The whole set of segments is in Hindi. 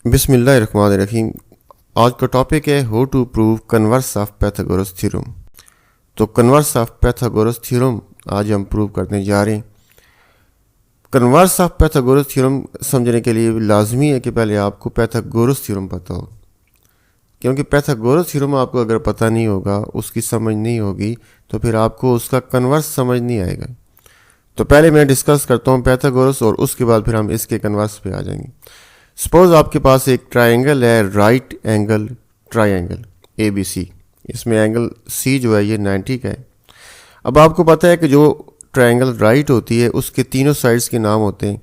बिस्मिल्लाहिर्रहमानिर्रहीम। आज का टॉपिक है how to prove converse of Pythagoras theorem. तो कन्वर्स ऑफ पाइथागोरस थ्योरम आज हम प्रूव करने जा रहे हैं। कन्वर्स ऑफ पाइथागोरस थ्योरम समझने के लिए लाजमी है कि पहले आपको पाइथागोरस थ्योरम पता हो, क्योंकि पाइथागोरस थ्योरम आपको अगर पता नहीं होगा, उसकी समझ नहीं होगी, तो फिर आपको उसका कन्वर्स समझ नहीं आएगा। तो पहले मैं डिस्कस करता हूँ पाइथागोरस और उसके बाद फिर हम इसके कन्वर्स पे आ जाएंगे। सपोज आपके पास एक ट्राइंगल है, राइट एंगल ट्राइंगल ABC। इसमें एंगल C जो है ये 90 का है। अब आपको पता है कि जो ट्राइंगल राइट होती है उसके तीनों साइड्स के नाम होते हैं।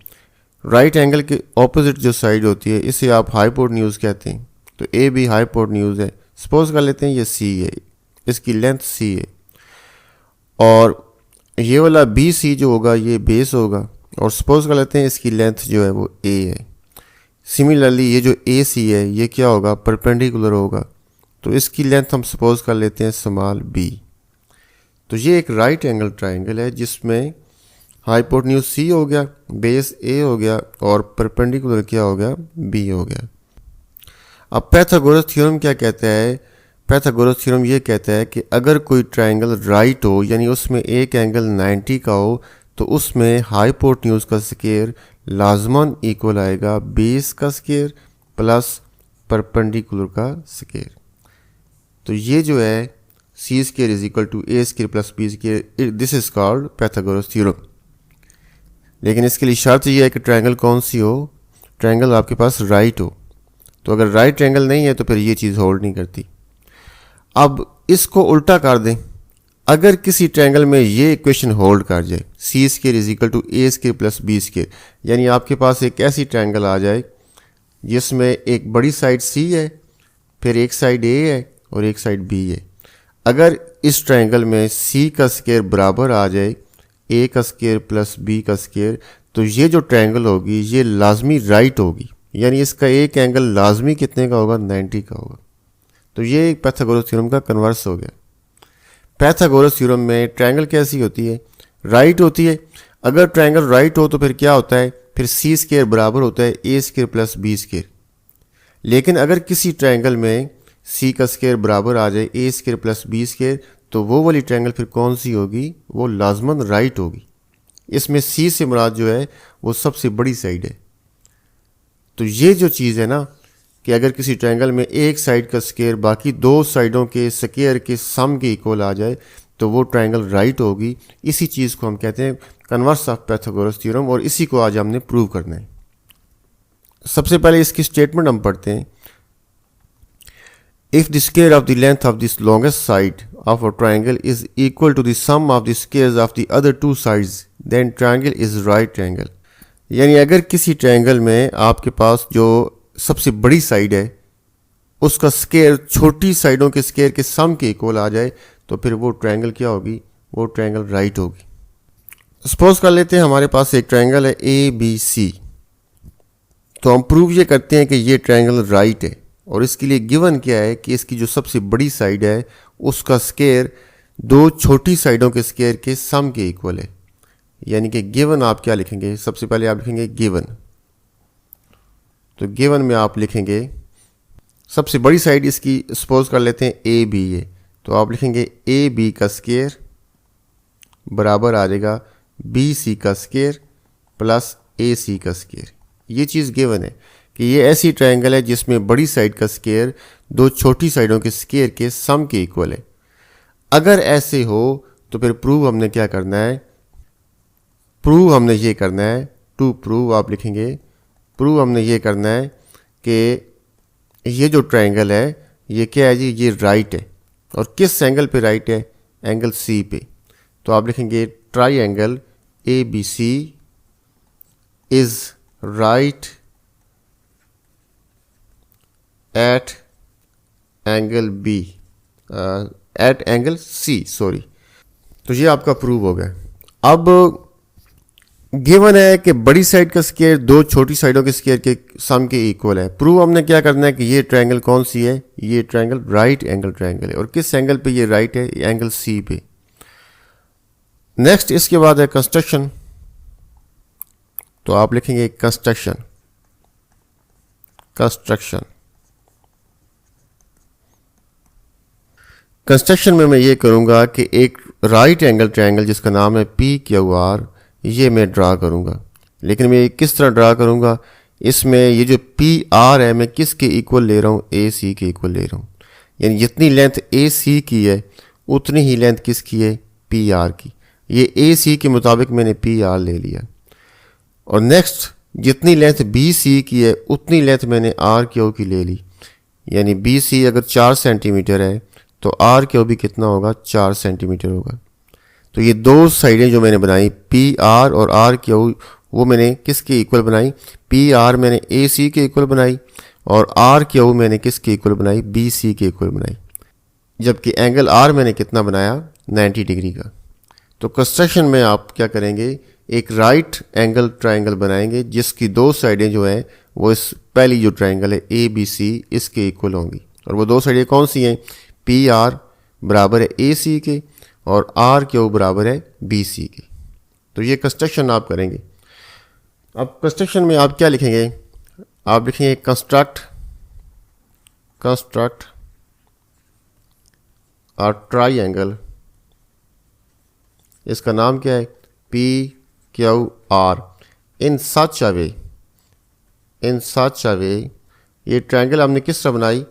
राइट एंगल के ऑपोजिट जो साइड होती है इसे आप हाइपोटेन्यूज कहते हैं। तो AB हाइपोटेन्यूज है। सपोज कर लेते हैं ये C है, इसकी लेंथ C है, और ये वाला BC जो होगा ये बेस होगा, और सपोज कर लेते हैं इसकी लेंथ जो है वो A है। सिमिलरली ये जो AC है ये क्या होगा, परपेंडिकुलर होगा, तो इसकी लेंथ हम सपोज कर लेते हैं स्मॉल b। तो ये एक राइट एंगल ट्राइंगल है जिसमें हाइपोटेन्यूज C हो गया, बेस A हो गया, और परपेंडिकुलर क्या हो गया, B हो गया। अब पाइथागोरस थ्योरम क्या कहता है? पाइथागोरस थ्योरम ये कहता है कि अगर कोई ट्राइंगल राइट हो, यानी उसमें एक एंगल 90 का हो, तो उसमें हाइपोटेन्यूज का स्क्वायर लाजमन इक्वल आएगा बेस का स्क्वायर प्लस परपेंडिकुलर का स्क्वायर। तो ये जो है C square is equal to A square plus B square, this is called Pythagoras theorem. लेकिन इसके लिए शर्त ये है कि ट्राइंगल कौन सी हो, ट्राइंगल आपके पास राइट हो। तो अगर राइट ट्राइंगल नहीं है तो फिर ये चीज़ होल्ड नहीं करती। अब इसको उल्टा कर दें, अगर किसी ट्रायंगल में ये इक्वेशन होल्ड कर जाए C square is equal to A square plus B square, यानी आपके पास एक ऐसी ट्रायंगल आ जाए जिसमें एक बड़ी साइड C है, फिर एक साइड A है और एक साइड B है। अगर इस ट्रायंगल में C का स्क्वायर बराबर आ जाए A का स्क्वायर प्लस B का स्क्वायर, तो ये जो ट्रायंगल होगी ये लाजमी राइट होगी, यानी इसका एक एंगल लाजमी कितने का होगा, 90 का होगा। तो ये एक पाइथागोरस थ्योरम का कन्वर्स हो गया। पाइथागोरस थ्योरम में ट्रायंगल कैसी होती है, राइट होती है। अगर ट्रायंगल राइट हो तो फिर क्या होता है, फिर C स्क्वायर बराबर होता है A square plus B square. लेकिन अगर किसी ट्रायंगल में C का स्क्वायर बराबर आ जाए A square plus B square, तो वो वाली ट्रायंगल फिर कौन सी होगी, वो लाजमन राइट होगी। इसमें C से मुराद जो है वो सबसे बड़ी साइड है। तो ये जो चीज़ है ना कि अगर किसी ट्रायंगल में एक साइड का स्क्वायर बाकी दो साइडों के स्क्वायर के सम के इक्वल आ जाए तो वो ट्रायंगल राइट होगी। इसी चीज़ को हम कहते हैं कन्वर्स ऑफ पाइथागोरस थ्योरम, और इसी को आज हमने प्रूव करना है। सबसे पहले इसकी स्टेटमेंट हम पढ़ते हैं। If the square of the length of this longest side of a triangle is equal to the sum of the squares of the other two sides, then triangle is right triangle. यानी अगर किसी ट्रायंगल में आपके पास जो सबसे बड़ी साइड है उसका स्क्वायर छोटी साइडों के स्क्वायर के सम के इक्वल आ जाए तो फिर वो ट्रायंगल क्या होगी, वो ट्रायंगल राइट होगी। सपोज कर लेते हैं हमारे पास एक ट्रायंगल है ABC। तो हम प्रूव ये करते हैं कि ये ट्रायंगल राइट है, और इसके लिए गिवन क्या है कि इसकी जो सबसे बड़ी साइड है उसका स्क्वायर दो छोटी साइडों के स्क्वायर के सम के इक्वल है। यानी कि गिवन आप क्या लिखेंगे, सबसे पहले आप लिखेंगे गिवन। तो गिवन में आप लिखेंगे सबसे बड़ी साइड इसकी सपोज कर लेते हैं AB है, तो आप लिखेंगे AB का स्क्वायर बराबर आ जाएगा BC का स्क्वायर प्लस AC का स्क्वायर। ये चीज़ गिवन है कि ये ऐसी ट्रायंगल है जिसमें बड़ी साइड का स्क्वायर दो छोटी साइडों के स्क्वायर के सम के इक्वल है। अगर ऐसे हो तो फिर प्रूव हमने क्या करना है, प्रूव हमने ये करना है, टू प्रूव आप लिखेंगे, प्रूव हमने ये करना है कि ये जो ट्रायंगल है ये क्या है जी, ये राइट है। और किस एंगल पे राइट है, एंगल C पे। तो आप लिखेंगे triangle ABC is right at angle B, at angle C, sorry. तो ये आपका प्रूव हो गया। अब गिवन है कि बड़ी साइड का स्क्वायर दो छोटी साइडों के स्क्वायर के सम के इक्वल है। प्रूव हमने क्या करना है कि ये ट्रायंगल कौन सी है, ये ट्रायंगल राइट एंगल ट्रायंगल है। और किस एंगल पे ये राइट है, एंगल C पे। नेक्स्ट इसके बाद है कंस्ट्रक्शन। तो आप लिखेंगे कंस्ट्रक्शन। कंस्ट्रक्शन में मैं ये करूँगा कि एक राइट एंगल ट्रायंगल जिसका नाम है PQR, ये मैं ड्रा करूँगा। लेकिन मैं ये किस तरह ड्रा करूँगा, इसमें ये जो PR है मैं किसके इक्वल ले रहा हूँ, AC के इक्वल ले रहा हूँ। यानी जितनी लेंथ AC की है उतनी ही लेंथ किसकी है, PR की। ये AC के मुताबिक मैंने PR ले लिया। और नेक्स्ट जितनी लेंथ BC की है उतनी लेंथ मैंने RQ की ले ली। यानी BC अगर 4 सेंटीमीटर है तो RQ भी कितना होगा, 4 सेंटीमीटर होगा। तो ये दो साइडें जो मैंने बनाई PR और RQ, वो मैंने किसके इक्वल बनाई, PR मैंने AC के इक्वल बनाई और RQ मैंने किसके इक्वल बनाई, BC के इक्वल बनाई। जबकि एंगल R मैंने कितना बनाया, 90 डिग्री का। तो कंस्ट्रक्शन में आप क्या करेंगे, एक राइट एंगल ट्रायंगल बनाएंगे जिसकी दो साइडें जो हैं वो इस पहली जो ट्रायंगल है ABC इसके इक्वल होंगी। और वो दो साइडें कौन सी हैं, PR बराबर है AC के और RQ बराबर है BC के। तो ये कंस्ट्रक्शन आप करेंगे। अब कंस्ट्रक्शन में आप क्या लिखेंगे, आप लिखेंगे कंस्ट्रक्ट अ ट्रायंगल, इसका नाम क्या है, PQR, इन सच अ वे। ये ट्रायंगल हमने किस तरह बनाई,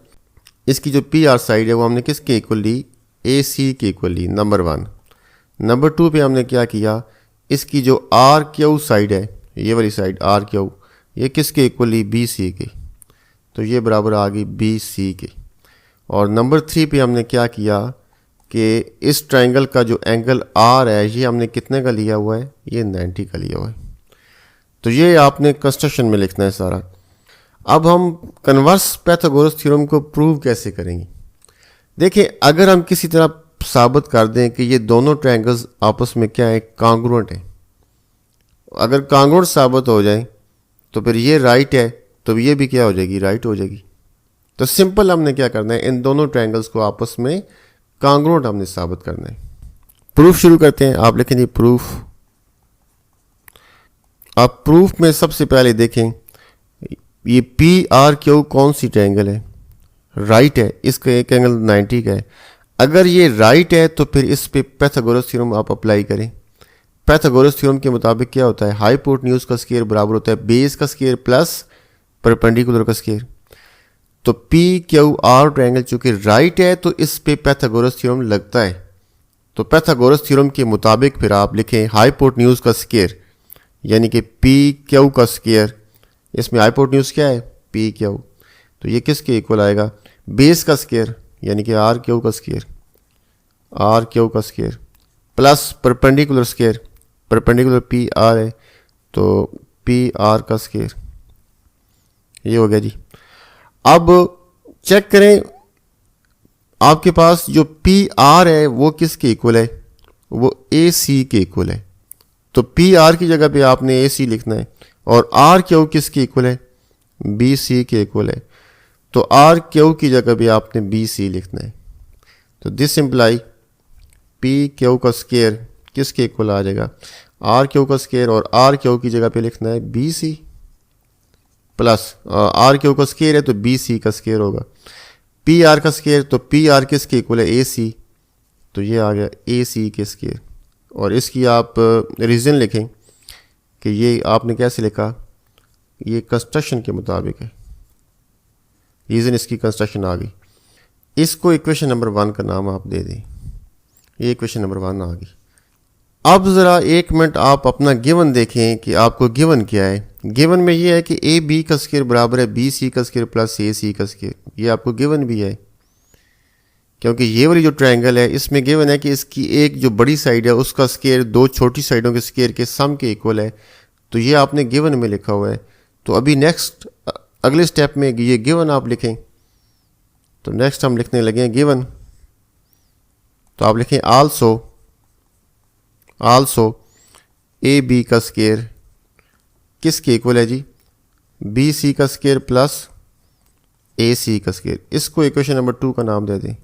इसकी जो PR साइड है वो हमने किसके इक्वल ली, AC के इक्वल ली, नंबर 1। नंबर 2 पे हमने क्या किया, इसकी जो RQ साइड है, ये वाली साइड RQ, ये किसके इक्वल ली, BC के। तो ये बराबर आ गई BC के। और नंबर 3 पे हमने क्या किया कि इस ट्रायंगल का जो एंगल R है ये हमने कितने का लिया हुआ है, ये 90 का लिया हुआ है। तो ये आपने कंस्ट्रक्शन में लिखना है सारा। अब हम कन्वर्स पाइथागोरस थ्योरम को प्रूव कैसे करेंगे। देखिए, अगर हम किसी तरह साबित कर दें कि ये दोनों ट्रायंगल्स आपस में क्या है, कांग्रुएंट है। अगर कांग्रुएंट साबित हो जाए तो फिर ये राइट है तो ये भी क्या हो जाएगी, राइट हो जाएगी। तो सिंपल हमने क्या करना है, इन दोनों ट्रायंगल्स को आपस में कांग्रुएंट हमने साबित करना है। प्रूफ शुरू करते हैं। आप लिखेंगे प्रूफ। आप प्रूफ में सबसे पहले देखें ये PRQ कौन सी ट्रायंगल है, राइट है, इसका एक एंगल 90 का है। अगर ये राइट है तो फिर इस पे पाइथागोरस थ्योरम आप अप्लाई करें। पाइथागोरस थ्योरम के मुताबिक क्या होता है, हाइपोटेन्यूज का स्क्वायर बराबर होता है बेस का स्क्वायर प्लस परपेंडिकुलर का स्क्वायर। तो PQR ट्रायंगल चूंकि राइट है तो इस पे पाइथागोरस थ्योरम लगता है। तो पाइथागोरस थ्योरम के मुताबिक फिर आप लिखें हाइपोटेन्यूज का स्क्वायर, यानी कि PQ का स्क्वायर, इसमें हाइपोटेन्यूज क्या है, PQ। तो ये किसके इक्वल आएगा, बेस का स्क्वायर यानी कि RQ का स्क्वायर, RQ का square plus perpendicular square, perpendicular PR है तो PR का स्क्वायर। ये हो गया जी। अब चेक करें आपके पास जो PR है वो किसके इक्वल है, वो AC के इक्वल है। तो PR की जगह पे आपने AC लिखना है और RQ किसके इक्वल है, BC के इक्वल है। तो RQ की जगह पे आपने BC लिखना है। तो दिस इम्प्लाई PQ का स्क्वायर किसके इक्वल आ जाएगा, RQ का स्क्वायर, और RQ की जगह पे लिखना है BC प्लस RQ का स्क्वायर है तो BC का स्क्वायर होगा। PR का स्क्वायर, तो PR किसके इक्वल है, AC, तो ये आ गया AC के स्क्वायर। और इसकी आप रीज़न लिखें कि ये आपने कैसे लिखा, ये कंस्ट्रक्शन के मुताबिक है। रीज़न इसकी कंस्ट्रक्शन आ गई। इसको इक्वेशन नंबर 1 का नाम आप दे दें। ये इक्वेशन नंबर 1 आ गई। अब ज़रा एक मिनट आप अपना गिवन देखें कि आपको गिवन क्या है। गिवन में ये है कि AB का स्क्वायर बराबर है BC का स्क्वायर प्लस AC का स्क्वायर। ये आपको गिवन भी है क्योंकि ये वाली जो ट्रायंगल है इसमें गिवन है कि इसकी एक जो बड़ी साइड है उसका स्क्वायर दो छोटी साइडों के स्क्वायर के सम के इक्वल है। तो ये आपने गिवन में लिखा हुआ है। तो अभी नेक्स्ट अगले स्टेप में ये गिवन आप लिखें। तो नेक्स्ट हम लिखने लगे हैं गिवन। तो आप लिखें आल्सो AB का स्क्वायर किसके इक्वल है जी, BC का स्क्वायर प्लस AC का स्क्वायर। इसको इक्वेशन नंबर 2 का नाम दे दें।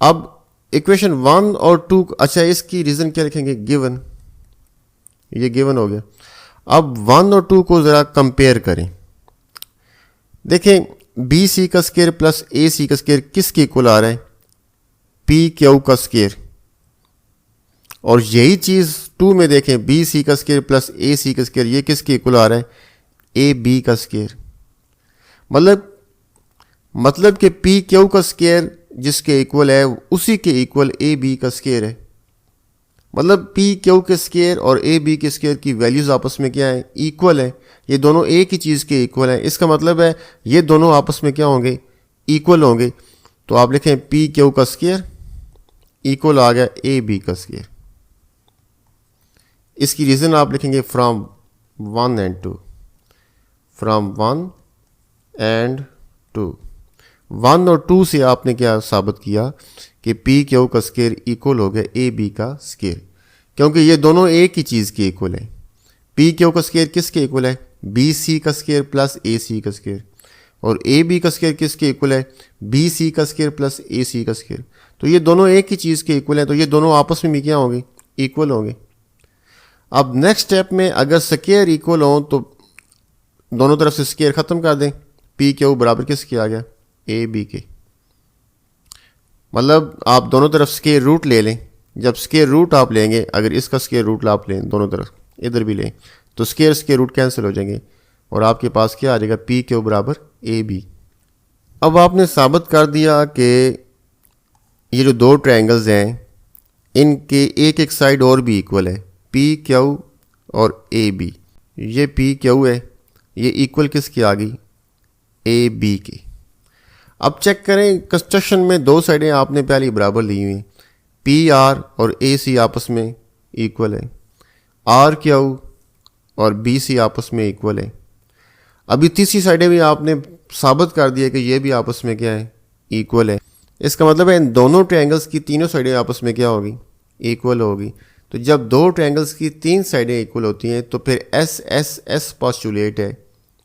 अब इक्वेशन 1 और 2, अच्छा इसकी रीज़न क्या लिखेंगे, गिवन। ये गिवन हो गया। अब 1 और 2 को ज़रा कंपेयर करें। देखें बी सी का स्केयर प्लस ए सी का स्केयर किसके इक्वल आ रहा है, पी क्यू का स्केयर। और यही चीज़ 2 में देखें बी सी का स्केयर प्लस ए सी का स्केयर ये किसके इक्वल आ रहा है, ए बी का स्केयर। मतलब कि पी क्यू का स्केयर जिसके इक्वल है उसी के इक्वल ए बी का स्केयर है। मतलब पी क्यू के स्केयर और ए बी के स्केयर की वैल्यूज़ आपस में क्या है, इक्वल है। ये दोनों एक ही चीज़ के इक्वल है। इसका मतलब है ये दोनों आपस में क्या होंगे, इक्वल होंगे। तो आप लिखें पी क्यू का स्केयर इक्वल आ गया ए बी का स्केयर। इसकी रीज़न आप लिखेंगे फ्रॉम 1 and 2, फ्रॉम 1 and 2। 1 और 2 से आपने क्या साबित किया कि पी क्यू का स्केयर इक्वल हो गया ए बी का स्केयर, क्योंकि ये दोनों एक ही चीज़ के इक्वल है। पी क्यू का स्केयर किसके इक्वल है, बी सी का स्केयर प्लस ए सी का स्केयर। और ए बी का स्केयर किसके इक्वल है, बी सी का स्केयर प्लस ए सी का स्केयर। तो ये दोनों एक ही चीज़ के इक्वल है, तो ये दोनों आपस में भी क्या होंगे, इक्वल होंगे। अब नेक्स्ट स्टेप में अगर स्केयर इक्वल हो तो दोनों तरफ से स्केयर ख़त्म कर दें। पी क्यू बराबर किसके आ गया, ए बी के। मतलब आप दोनों तरफ स्केयर रूट ले लें। जब स्केयर रूट आप लेंगे, अगर इसका स्केयर रूट आप लें दोनों तरफ, इधर भी लें, तो स्केयर रूट कैंसिल हो जाएंगे और आपके पास क्या आ जाएगा, पी क्यू बराबर ए बी। अब आपने साबित कर दिया कि ये जो दो ट्रायंगल्स हैं इनके एक एक साइड और भी इक्वल है, पी क्यू और ए बी। ये पी क्यू है, ये इक्वल किसकी आ गई, ए बी की। अब चेक करें कंस्ट्रक्शन में दो साइडें आपने पहले बराबर ली हुई, पी आर और ए सी आपस में इक्वल है, आर क्यू और बी सी आपस में इक्वल है। अभी तीसरी साइडें भी आपने साबित कर दिया कि ये भी आपस में क्या है, इक्वल है। इसका मतलब है इन दोनों ट्रायंगल्स की तीनों साइडें आपस में क्या होगी, इक्वल होगी। तो जब दो ट्रायंगल्स की तीन साइडें इक्वल होती हैं तो फिर एस एस एस पॉस्टुलेट है,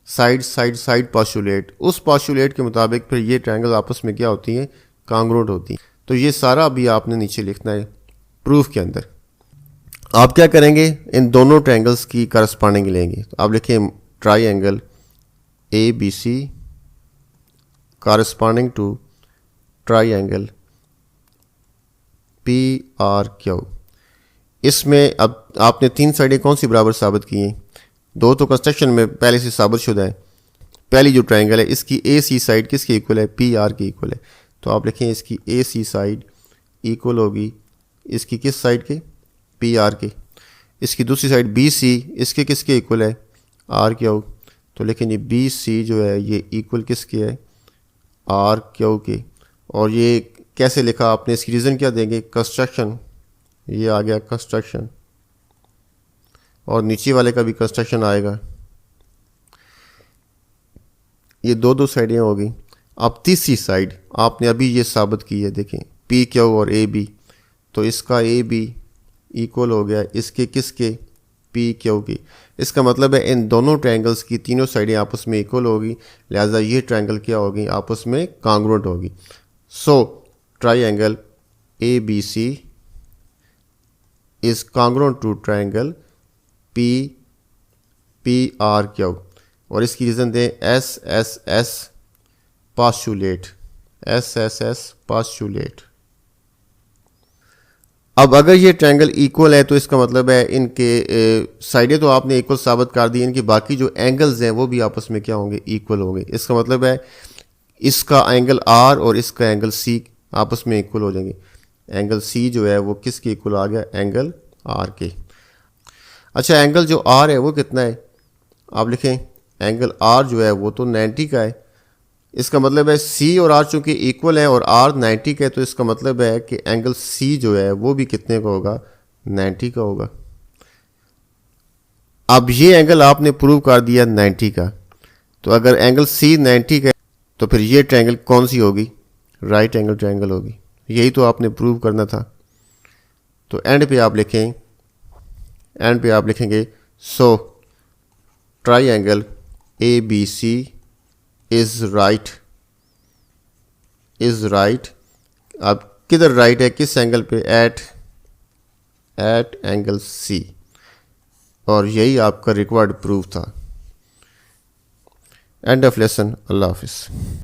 साइड साइड साइड पॉस्टुलेट। उस पॉस्टुलेट के मुताबिक फिर ये ट्रायंगल आपस में क्या होती हैं, कांग्रुएंट होती हैं। तो ये सारा अभी आपने नीचे लिखना है प्रूफ के अंदर। आप क्या करेंगे, इन दोनों ट्रायंगल्स की करस्पॉन्डिंग लेंगे। तो आप लिखें triangle A B C corresponding to triangle P R Q. इसमें अब आपने तीन साइडें कौन सी बराबर साबित की हैं, दो तो कंस्ट्रक्शन में पहले से साबित शुदा है। पहली जो ट्रायंगल है इसकी ए सी साइड किसके इक्वल है, पी आर की इक्वल है। तो आप लिखें इसकी ए सी साइड इक्वल होगी इसकी किस साइड के, पी आर के। इसकी दूसरी साइड बी सी इसके किसके इक्वल है, आर क्यू। तो लेकिन ये बी सी जो है ये इक्वल किसके है, आर क्यू के। और ये कैसे लिखा आपने, इसकी रीज़न क्या देंगे, कंस्ट्रक्शन। ये आ गया कंस्ट्रक्शन और नीचे वाले का भी कंस्ट्रक्शन आएगा। ये दो दो साइडें होगी। अब तीसरी साइड आपने अभी ये साबित की है, देखें पी क्यू और ए बी। तो इसका ए बी इक्वल हो गया इसके किसके, पी क्यू की। इसका मतलब है इन दोनों ट्रायंगल्स की तीनों साइडें आपस में इक्वल होगी, लिहाजा ये ट्रायंगल क्या होगी, आपस में कांग्रुएंट होगी। So triangle A B C is congruent to triangle P P R Q. और इसकी रीज़न दें S S S postulate, S S S postulate. अब अगर ये ट्रायंगल इक्वल है तो इसका मतलब है इनके साइडें तो आपने इक्वल साबित कर दी, इनके बाकी जो एंगल्स हैं वो भी आपस में क्या होंगे, इक्वल होंगे। इसका मतलब है इसका एंगल आर और इसका एंगल सी आपस में इक्वल हो जाएंगे। एंगल सी जो है वो किसके इक्वल आ गया, एंगल आर के। अच्छा एंगल जो आर है वो कितना है, आप लिखें एंगल आर जो है वो तो 90 का है। इसका मतलब है सी और आर चूँकि इक्वल है और आर 90 का है, तो इसका मतलब है कि एंगल सी जो है वो भी कितने का होगा, 90 का होगा। अब ये एंगल आपने प्रूव कर दिया 90 का। तो अगर एंगल सी 90 का है तो फिर ये ट्रायंगल कौन सी होगी, राइट एंगल ट्रायंगल होगी। यही तो आपने प्रूव करना था। तो एंड पे आप लिखें, एंड पे आप लिखेंगे so triangle A B C is right, is right. अब किधर राइट है, किस एंगल पे, एट एंगल सी। और यही आपका रिक्वायर्ड प्रूफ था। End of lesson. अल्लाह हाफिज़।